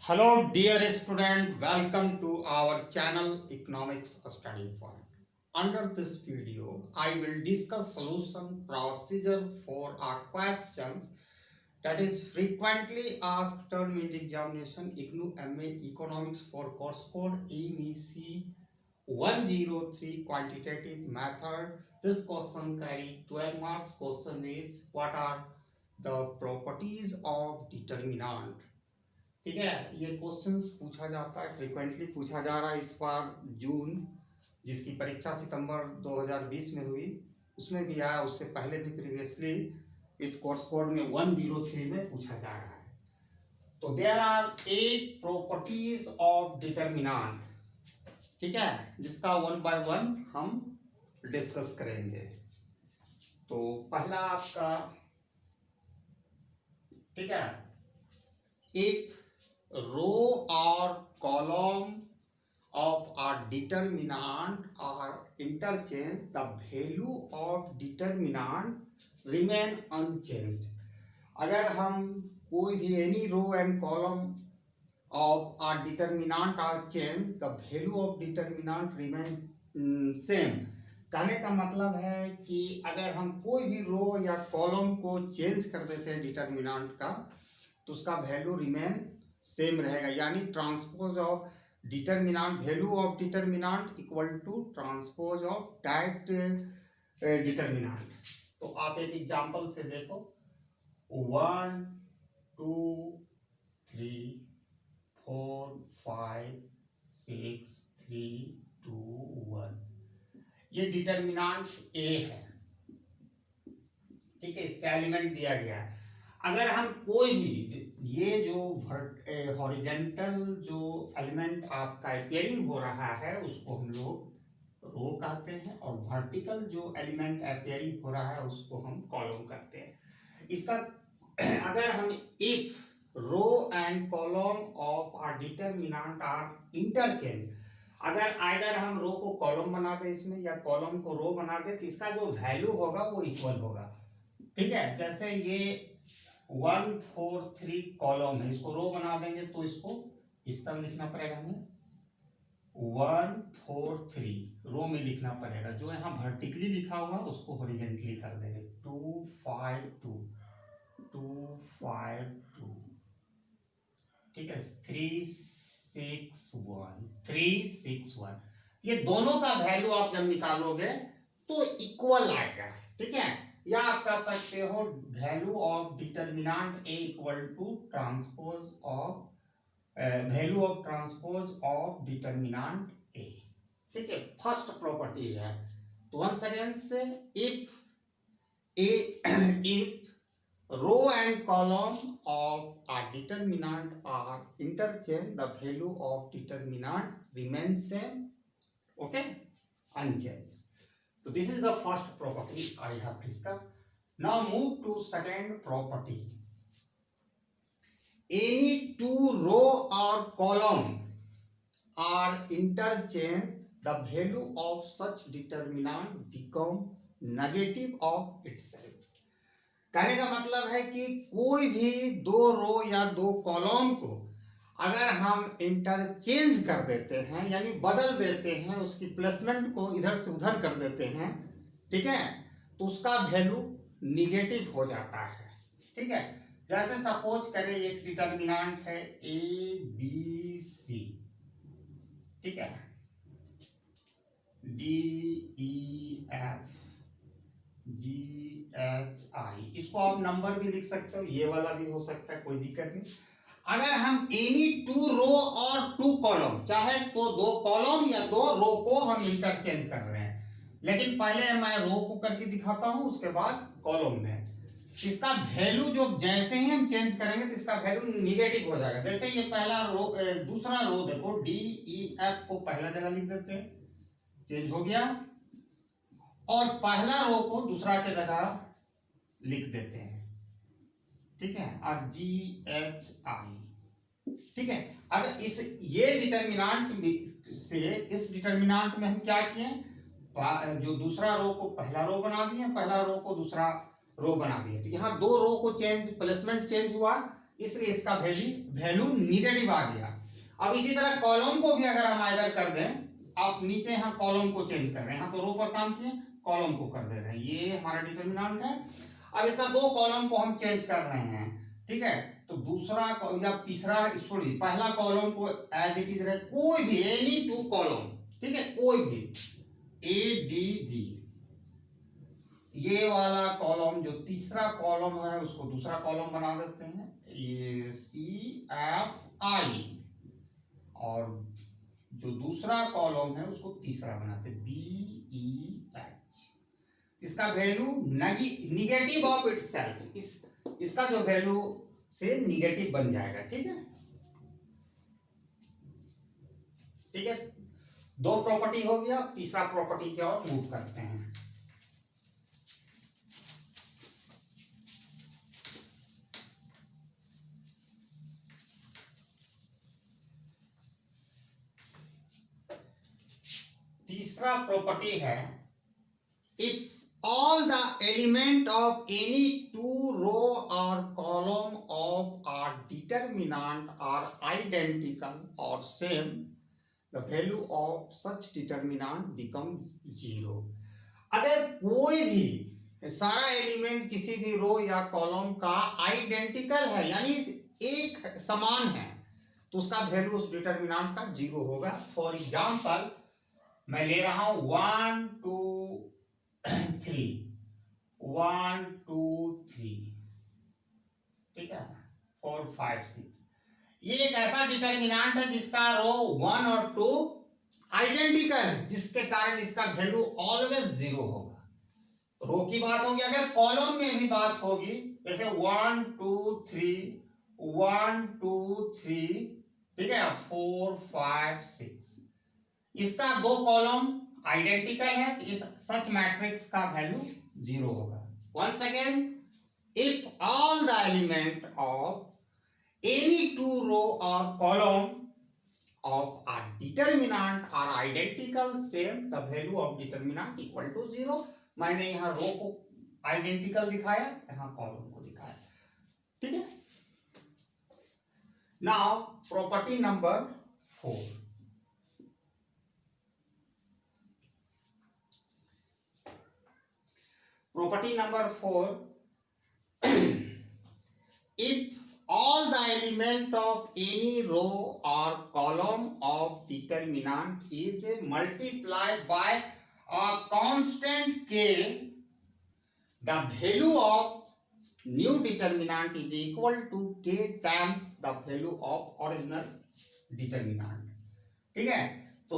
Hello dear student, welcome to our channel Economics Study Point. Under this video, I will discuss solution procedure for our questions that is frequently asked term in examination IGNOU MA Economics for course code MEC 103 quantitative method. This question carry 12 marks. Question is what are the properties of determinant? ठीक है, ये questions पूछा जाता है, frequently पूछा जा रहा है। इस बार जून जिसकी परीक्षा सितंबर 2020 में हुई उसमें भी आया, उससे पहले भी प्रीवियसली इस कोर्स कोड में 103 में पूछा जा रहा है। तो there are 8 properties of determinant, ठीक है, जिसका वन बाय वन हम डिस्कस करेंगे। तो पहला आपका, ठीक है, if row or column of a determinant are interchanged, the value of determinant remain unchanged. अगर हम कोई भी any row and column of a determinant are changed, the value of determinant remains same. कहने का मतलब है कि अगर हम कोई भी रो या कॉलम को चेंज कर देते हैं डिटरमिनेंट का, तो उसका वैल्यू रिमेन सेम रहेगा। यानी transpose of determinant, value of determinant equal to transpose of that determinant. तो आप एक एग्जांपल से देखो, 1 2 3 4 5 6 3 2 1, ये डिटरमिनेंट ए है, ठीक है, इसका एलिमेंट दिया गया है। अगर हम कोई भी ये जो हॉरिजेंटल जो एलिमेंट आपका अपीयरिंग हो रहा है उसको हम लोग रो कहते हैं, और वर्टिकल जो एलिमेंट अपीयरिंग हो रहा है उसको हम कॉलम कहते हैं। इसका अगर हम if row and column of our determinant are interchange, अगर आइदर हम रो को कॉलम बना दे इसमें या कॉलम को रो बना दे, तो इसका जो वैल्यू होगा वो इक्वल होगा, ठीक है। जैसे ये 1 4 3 कॉलम है, इसको रो बना देंगे तो इसको इस तरह लिखना पड़ेगा, हमें 1 4 3 रो में लिखना पड़ेगा। जो यहाँ वर्टिकली लिखा हुआ उसको हॉरिजॉन्टली कर देंगे, 2 5 2 2 5 2, ठीक है, 3 6 1 3 6 1। ये दोनों का वैल्यू आप जब निकालोगे तो इक्वल आएगा, ठीक है। या आप कह सकते हो value of determinant A equal to transpose of value of transpose of determinant A, ठीक है, फर्स्ट प्रॉपर्टी है। तो वंस अगेन से if row and column of a determinant are interchanged, the value of determinant remains same, okay, unchanged. So this is the first property I have discussed. Now move to second property. Any two row or column are interchanged, the value of such determinant become negative of itself. कहने का मतलब है कि कोई भी दो रो या दो कॉलम को अगर हम इंटरचेंज कर देते हैं, यानी बदल देते हैं, उसकी प्लेसमेंट को इधर से उधर कर देते हैं, ठीक है, तो उसका वैल्यू निगेटिव हो जाता है, ठीक है। जैसे सपोज करें एक डिटरमिनेंट है ए बी सी, ठीक है, D E F G H आई, इसको आप नंबर भी लिख सकते हो, ये वाला भी हो सकता है, कोई दिक्कत नहीं। अगर हम एनी टू रो और टू कॉलम, चाहे तो दो कॉलम या दो रो को हम इंटरचेंज कर रहे हैं, लेकिन पहले मैं रो को करके दिखाता हूं, उसके बाद कॉलम में इसका वैल्यू जो जैसे ही हम चेंज करेंगे तो इसका वैल्यू निगेटिव हो जाएगा। जैसे ये पहला रो, दूसरा रो देखो, डी ई एफ को पहला जगह लिख देते हैं, चेंज हो गया, और पहला रो को दूसरा के जगह लिख देते हैं, ठीक है, और जी एच आई, ठीक है। अगर इस ये डिटरमिनेंट से इस डिटरमिनेंट में हम क्या किए, जो दूसरा रो को पहला रो बना दिए, पहला रो को दूसरा रो बना दिए, तो यहाँ दो रो को चेंज, प्लेसमेंट चेंज हुआ, इसलिए इसका वैल्यू निगेटिव आ गया। अब इसी तरह कॉलम को भी अगर हम आइदर कर दें, आप नीचे यहाँ कॉलम को चेंज कर रहे हैं, यहाँ तो रो पर काम किए, कॉलम को कर दे रहे हैं, ये हमारा डिटरमिनेंट है। अब इसका दो कॉलम को हम चेंज कर रहे हैं, ठीक है, तो दूसरा या तीसरा, सॉरी पहला कॉलम को एज इट इज रहे, कोई भी एनी टू कॉलम, ठीक है, कोई भी ए डी जी, ये वाला कॉलम जो तीसरा कॉलम है उसको दूसरा कॉलम बना देते हैं, ए सी एफ आई, और जो दूसरा कॉलम है उसको तीसरा बनाते हैं, बी ई एच। इसका वैल्यू निगेटिव ऑफ इटसेल्फ, इसका जो वैल्यू से निगेटिव बन जाएगा, ठीक है, ठीक है। दो प्रॉपर्टी हो गया, तीसरा प्रॉपर्टी की ओर मूव करते हैं। तीसरा प्रॉपर्टी है, if all the element of any two row or column of a determinant are identical or same, the value of such determinant becomes 0। अगर कोई भी सारा एलिमेंट किसी भी रो या कॉलम का आइडेंटिकल है, यानी एक समान है, तो उसका वैल्यू उस डिटरमिनेंट का 0 होगा। फॉर एग्जांपल मैं ले रहा हूं 1 2 3, 1 2 3, ठीक है, 4 5 6, ये एक ऐसा डिटरमिनेंट है जिसका रो 1 और 2 आइडेंटिकल है, जिसके कारण इसका वैल्यू ऑलवेज 0 होगा। रो की बात होगी, अगर कॉलम में भी बात होगी, जैसे 1 2 3, 1 2 3, ठीक है, 4 5 6, इसका दो कॉलम आइडेंटिकल है, तो इस सच मैट्रिक्स का वैल्यू 0 होगा। Once again, if all the element of any two row और column of a determinant are identical, same, the value of determinant equal to 0। मैंने यहाँ रो को आइडेंटिकल दिखाया, यहाँ कॉलम को दिखाया, ठीक है। Now property number 4, property number 4, if all the element of any row or column of determinant is multiplied by a constant k, the value of new determinant is equal to k times the value of original determinant, ठीक है। तो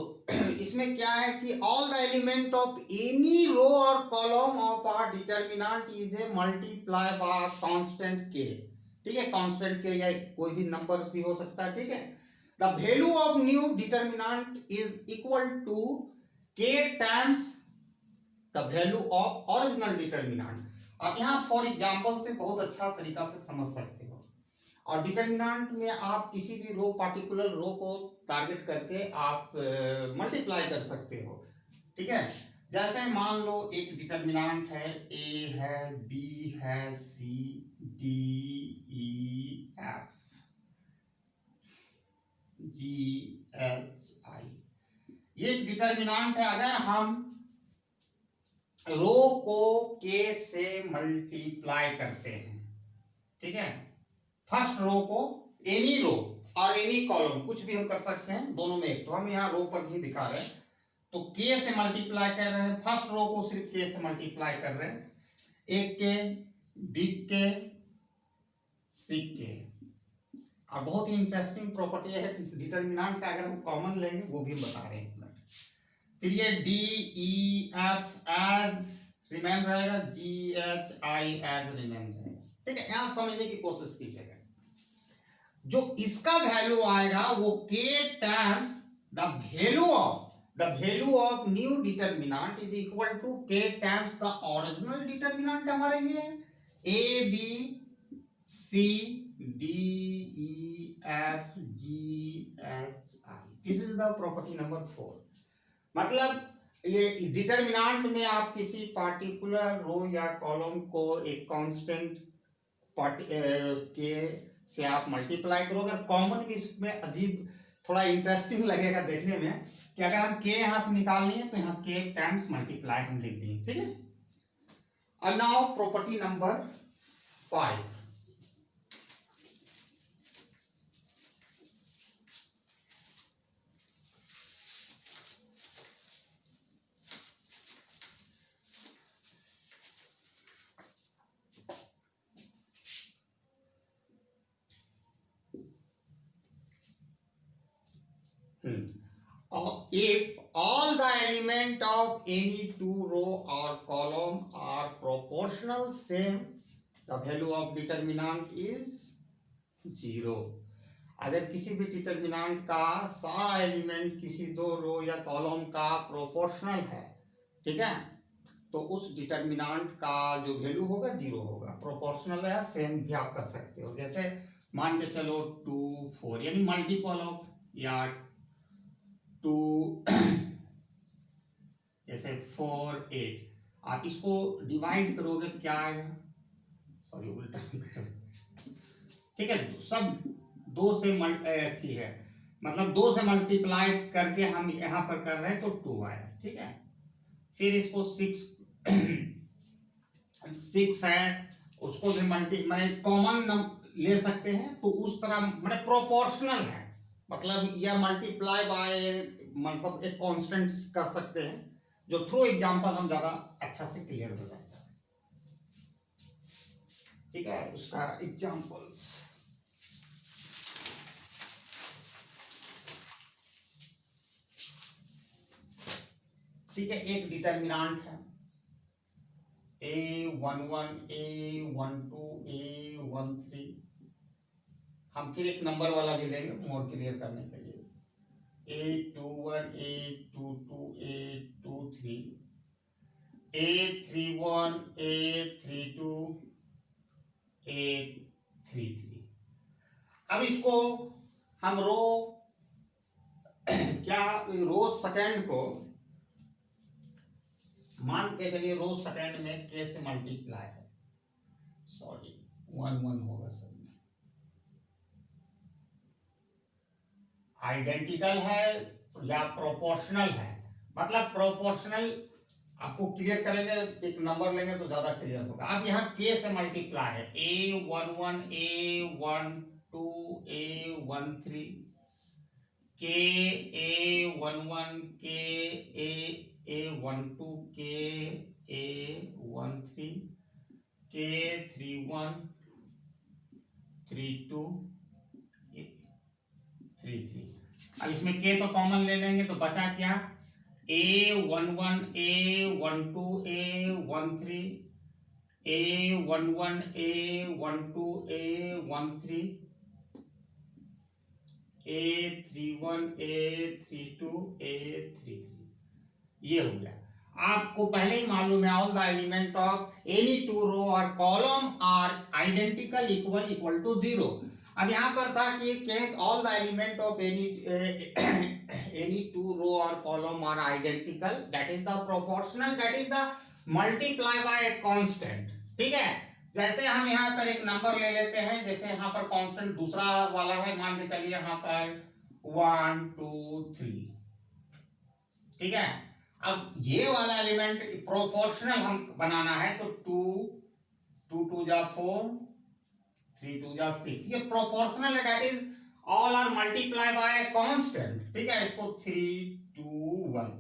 इसमें क्या है कि all the element of any row और column of a determinant is a multiply by constant k, ठीक है, कांस्टेंट के या कोई भी नंबर भी हो सकता है, ठीक है। The value of new determinant is equal to k times the value of original determinant. अब यहाँ फॉर एग्जांपल से बहुत अच्छा तरीका से समझ सकते हो, और डिटरमिनेंट में आप किसी भी रो, पार्टिकुलर रो को टारगेट करके आप मल्टीप्लाई कर सकते हो, ठीक है। जैसे मान लो एक डिटरमिनेंट है, ए है, बी है, C D E F G H I, ये डिटरमिनेंट है। अगर हम रो को के से मल्टीप्लाई करते हैं, ठीक है, फर्स्ट रो को, एनी रो और एनी कॉलम, कुछ भी हम कर सकते हैं, दोनों में एक, तो हम यहाँ रो पर भी दिखा रहे हैं, तो के से मल्टीप्लाई कर रहे हैं, फर्स्ट रो को सिर्फ के से मल्टीप्लाई कर रहे हैं, एक के, बिग के, सिक के। और बहुत ही इंटरेस्टिंग प्रॉपर्टी है डिटरमिनेंट का, अगर हम कॉमन लेंगे वो भी बता रहे हैं। फिर ये D E F as remain रहेगा, G H I as remain रहेगा, ठीक है। यहाँ समझने की कोशिश कीजिएगा, जो इसका वैल्यू आएगा वो k times the value of new determinant is equal to k times the original determinant. हमारे ये a b c d e f g h i, this is the property number 4। मतलब ये डिटरमिनेंट में आप किसी particular रो या column को एक कांस्टेंट के से आप मल्टीप्लाई करोगे। कॉमन भी इसमें अजीब थोड़ा इंटरेस्टिंग लगेगा देखने में कि अगर हम के यहां से निकालनी है तो यहाँ के टाइम्स मल्टीप्लाई हम लिख देंगे, ठीक है। और now property number 5। If all the element of any two row or column are proportional same, the value of determinant is 0। अगर किसी भी डिटर्मिनेंट का सारा एलिमेंट किसी दो रो या कॉलम का प्रोपोर्शनल है, ठीक है, तो उस डिटर्मिनेंट का जो वैल्यू होगा 0 होगा। प्रोपोर्शनल है सेम भी आप कर सकते हो। जैसे मान के चलो 2 4 यानी मल्टीपल ऑफ, या 2 जैसे 4 8, आप इसको डिवाइड करोगे तो क्या आएगा, सॉरी उल्टा, ठीक है, सब 2 से थी है, मतलब 2 से मल्टीप्लाई करके हम यहाँ पर कर रहे हैं तो 2 आया, ठीक है। फिर इसको 6 है, उसको भी मैंने कॉमन ले सकते हैं, तो उस तरह मैंने प्रोपोर्शनल है, मतलब यह मल्टीप्लाई बाय मतलब एक कांस्टेंट कर सकते हैं, जो थ्रू एग्जांपल हम ज्यादा अच्छा से क्लियर हो जाता है, ठीक है। उसका एग्जांपल्स, ठीक है, एक डिटर्मिनेंट है a11 a12 a13, हम फिर एक नंबर वाला भी लेंगे मोर क्लियर करने के लिए, a21 a22 a23 a31 a32 a33। अब इसको हम रो क्या रो सेकंड को मान के चलिए, रो सेकंड में के से मल्टीप्लाई है, सॉरी 1 1 होगा सब में, आइडेंटिकल है या प्रोपोर्शनल है, मतलब प्रोपोर्शनल आपको क्लियर करेंगे, एक नंबर लेंगे तो ज्यादा क्लियर होगा। अब यहाँ के से मल्टीप्लाई है, a11 a12 a13 के a11 के a12 के a13 के 31 32 33। अब इसमें के तो कॉमन ले लेंगे तो बचा क्या, a11 a12 a13 a11 a12 a13 a31 a32 a33, ये हो गया। आपको पहले ही मालूम है all the element of any two row और column are identical equal equal to 0। अब यहाँ पर था कि all the element of any two row और column are identical, that is the proportional, that is the multiply by a constant, ठीक है। जैसे हम यहाँ पर एक नंबर ले लेते हैं, जैसे यहाँ पर कांस्टेंट दूसरा वाला है, मान के चलिए यहाँ पर 1 2 3, ठीक है। अब ये वाला एलिमेंट प्रोपोर्शनल हम बनाना है तो 2 2 2 जा 4 3 2 जा 6, ये प्रोपोर्शनल है, that is all are multiply by constant, ठीक है। इसको 3 2 1,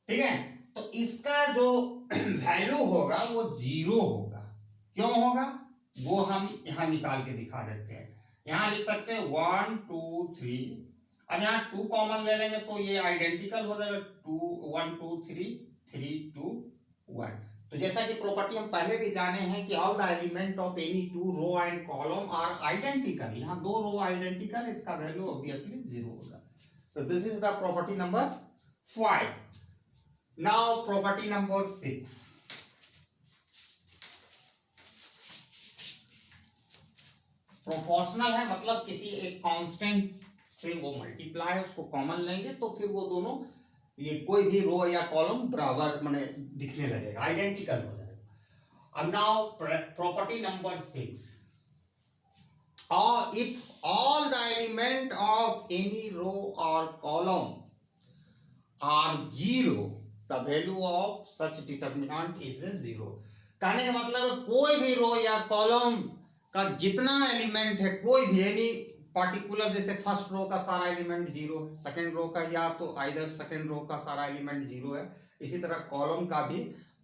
ठीक है। तो इसका जो वैल्यू होगा वो 0 होगा। क्यों होगा वो हम यहाँ निकाल के दिखा देते हैं। यहाँ लिख सकते हैं 1 2 3, अब यहाँ 2 कॉमन ले लेंगे तो ये आइडेंटिकल हो जाएगा, 2 1 2 3 3 2 1। तो जैसा कि प्रॉपर्टी हम पहले भी जाने हैं कि all the element of any two row and column are identical, यहाँ 2 रो आइडेंटिकल, इसका वैल्यू ऑब्वियसली 0 होगा। तो this is the property number 5। Now property number 6। Proportional है मतलब किसी एक कांस्टेंट से वो मल्टीप्लाई है, उसको कॉमन लेंगे तो फिर वो दोनों ये कोई भी रो या कॉलम बराबर माने दिखने लगेगा, आइडेंटिकल हो जाएगा। अब now property number 6, or if all the element of any row or column are zero, the value of such determinant is a zero. कहने का मतलब है कोई भी रो या कॉलम का जितना एलिमेंट है, कोई भी एनी पार्टिकुलर, जैसे फर्स्ट रो का सारा एलिमेंट जीरो है, सेकंड रो का या तो आइदर सेकंड रो का सारा एलिमेंट जीरो है, इसी तरह कॉलम का भी,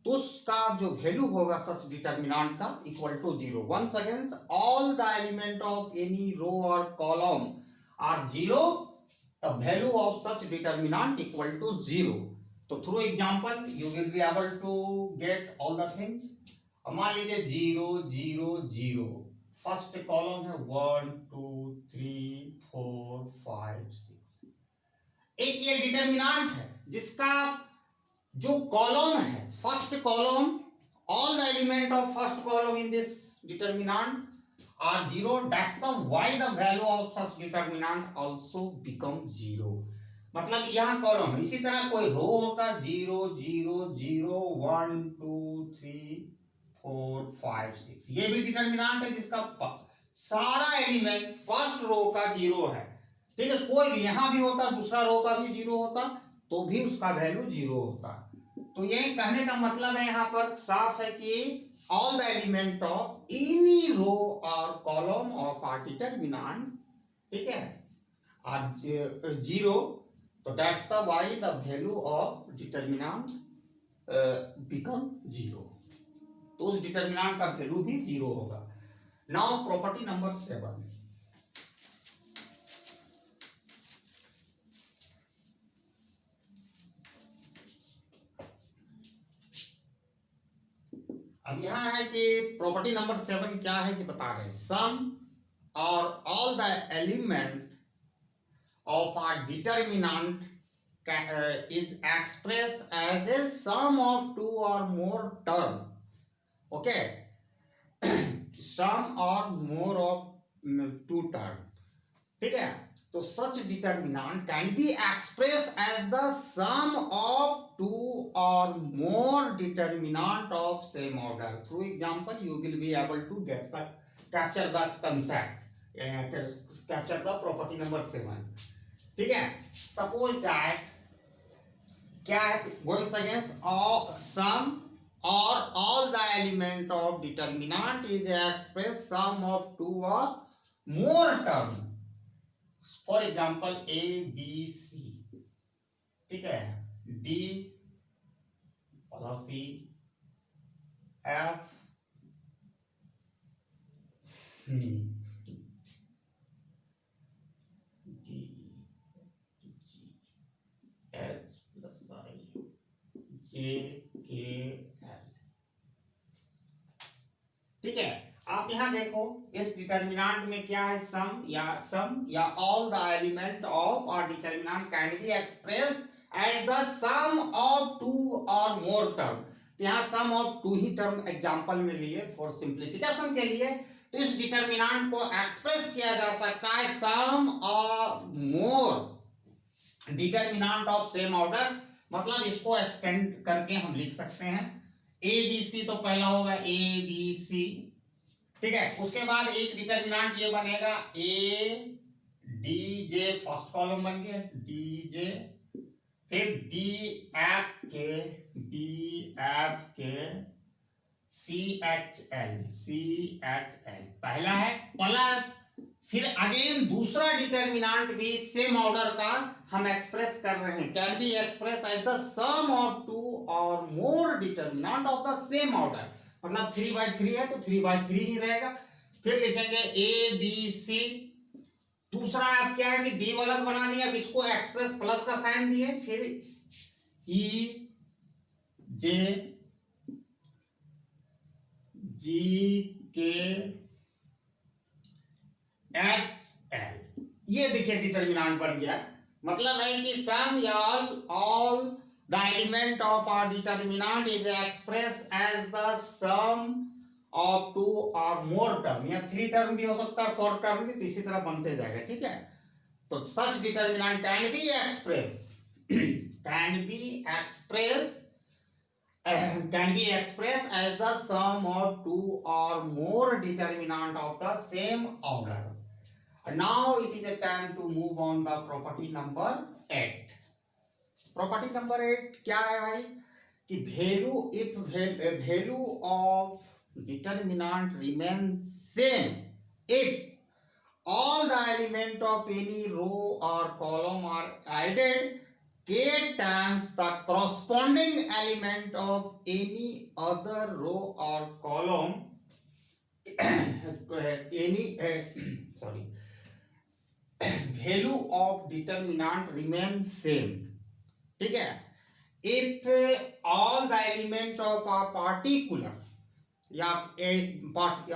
तो उसका जो वैल्यू होगा सच डिटर्मिनेंट का equal to zero. Once again all the element of any row और column are zero, the value of such determinant equal to zero. तो through example you will be able to get all the things. मान लीजिए 0 0 0, first column है 1 2 3 4 5 6. एक ये determinant है जिसका जो कॉलम है, first column, all the element of first column in this determinant are zero. That's the why the value of such determinant also become zero. मतलब यहाँ कॉलम है, इसी तरह कोई रो होता है 0 0 0 1 2 3 4 5 6. ये भी डिटर्मिनेंट है जिसका सारा एलिमेंट फर्स्ट रो का जीरो है. ठीक है, कोई भी यहाँ भी होता, दूसरा रो का भी जीरो होता, तो भी उसका वैल्यू जीरो होता. तो ये कहने का मतलब है यहाँ पर साफ है कि all the element of any row और कॉलम ऑफ आर डिटर्मिनेंट, ठीक है, आर जीरो. तो that's the why the value of determinant become zero. तो उस डिटर्मिनेंट का वैल्यू भी जीरो होगा. Now property number 7. अब यहां है कि प्रॉपर्टी नंबर 7 क्या है कि बता रहे हैं, सम और all the element of a determinant is expressed as a sum of two or more term. Okay, sum or more of two term. ठीक है, तो such determinant can be expressed as the sum of two or more determinant of same order. Through example you will be able to capture the concept, capture the property number 7. ठीक है, suppose that क्या है, once again sum or all the element of determinant is expressed sum of two or more term. For example A B C, ठीक है, D plus C F H plus I J K L. ठीक है, आप यहाँ देखो इस determinant में क्या है, सम या ऑल द एलिमेंट ऑफ और determinant can be express as the sum of two और मोर टर्म. यहाँ सम ऑफ टू ही टर्म एग्जांपल में लिए फॉर सिंप्लीफिकेशन के लिए. तो इस डिटर्मिनेंट को एक्सप्रेस किया जा सकता है सम और more determinant of same order. मतलब इसको एक्सटेंड करके हम लिख सकते हैं ए बी सी. तो पहला होगा ए बी सी, ठीक है, उसके बाद एक डिटर्मिनेंट ये बनेगा A D J, first column बन गया डी जे, फिर डी एफ के सी एच एल पहला है, प्लस फिर अगेन दूसरा डिटर्मिनेंट भी सेम ऑर्डर का हम एक्सप्रेस कर रहे हैं, can be express as the sum of two और more determinant of the same order. मतलब 3/3 है तो 3/3 ही रहेगा. फिर लिखेंगे ए बी सी. दूसरा आप क्या है कि डी वाला बना दिया, अब इसको एक्सप्रेस प्लस का साइन दिए, फिर ई जे जी के एच एल. ये देखिए डिटर्मिनेंट बन गया. मतलब है कि सम या all the element of our determinant is express as the sum of two और मोर टर्म, या 3 टर्म भी हो सकता है, 4 टर्म भी, तो इसी तरह बनते जाएगा. ठीक है, तो such determinant can be expressed as the sum of two or more determinant of the same order. Now it is a time to move on the property number 8. Property number 8 क्या है भाई कि value of determinant remains same if all the element of any row or column are added k times the corresponding element of any other row or column value of determinant remains same. ठीक है, if all the element of a particular या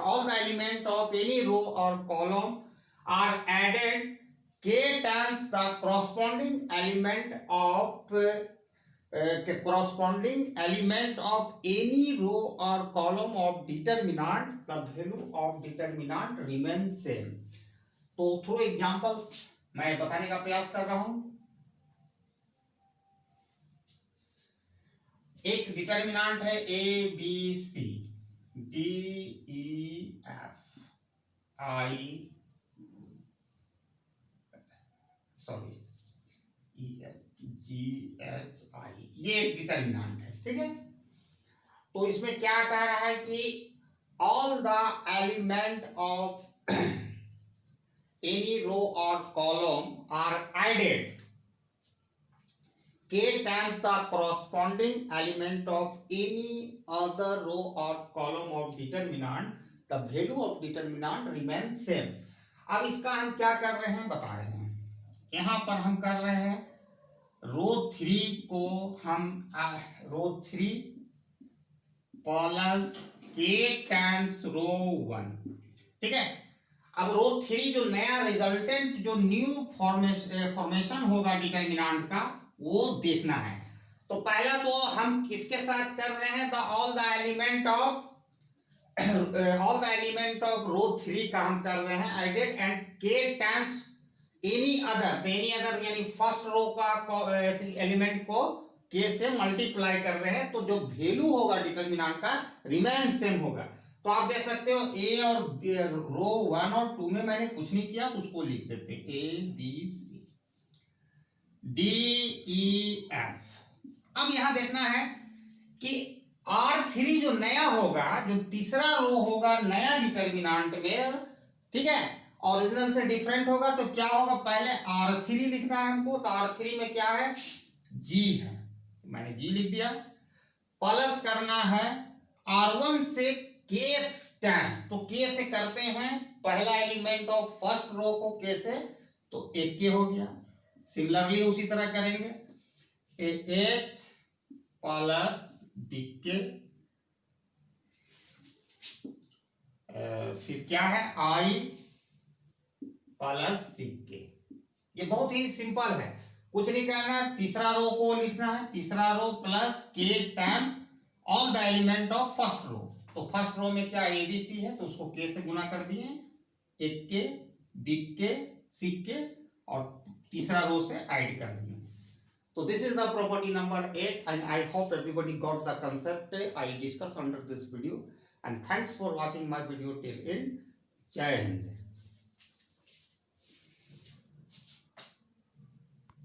all the element of any row or column are added k times the corresponding element of any row or column of determinant, the value of determinant remains same. तो through examples मैं बताने का प्रयास कर रहा हूं. एक डिटर्मिनेंट है A B C D E F I E F G H I, ये एक डिटर्मिनेंट है. ठीक है, तो इसमें क्या कह रहा है कि all the element of any row और column are added k times the corresponding element of any other row or column of determinant, the value of determinant remains same. अब इसका हम क्या कर रहे हैं बता रहे हैं. यहाँ पर हम कर रहे हैं रो 3 को हम रो 3 प्लस k टाइम्स रो 1. ठीक है, अब रो 3 जो नया रिजल्टेंट जो न्यू फॉर्मेशन होगा डिटर्मिनेंट का वो देखना है. तो पहला तो हम किसके साथ कर रहे हैं, ऑल द एलिमेंट ऑफ रो 3 का हम कर रहे हैं एडेड एंड के टाइम्स एनी अदर यानी फर्स्ट रो का एलिमेंट को के से मल्टीप्लाई कर रहे हैं. तो जो वैल्यू होगा डिटर्मिनेंट का रिमेन सेम होगा. तो आप देख सकते हो ए और रो 1 और 2 में मैंने कुछ नहीं किया तो उसको लिख देते A B D E F. अब यहां देखना है कि R3 जो नया होगा, जो तीसरा रो होगा नया डिटर्मिनेंट में, ठीक है, ओरिजिनल से डिफरेंट होगा. तो क्या होगा, पहले R3 लिखना है हमको. तो R3 में क्या है, G है, मैंने G लिख दिया. प्लस करना है R1 से K टाइम्स. तो K से करते हैं पहला एलिमेंट ऑफ फर्स्ट रो को K से, तो एक K हो गया. सिमिलरली उसी तरह करेंगे एच प्लस बी के, फिर क्या है आई प्लस सी के. ये बहुत ही सिंपल है, कुछ नहीं करना. तीसरा रो को लिखना है, तीसरा row plus K times all the element of first row. तो फर्स्ट रो में क्या ए बी सी है तो उसको के से गुना कर दिए, एक के बी के सी के और तीसरा रो से ऐड कर दिए. तो this is the property number 8 and I hope everybody got the concept I discussed under this video and thanks for watching my video till end. जय हिंद.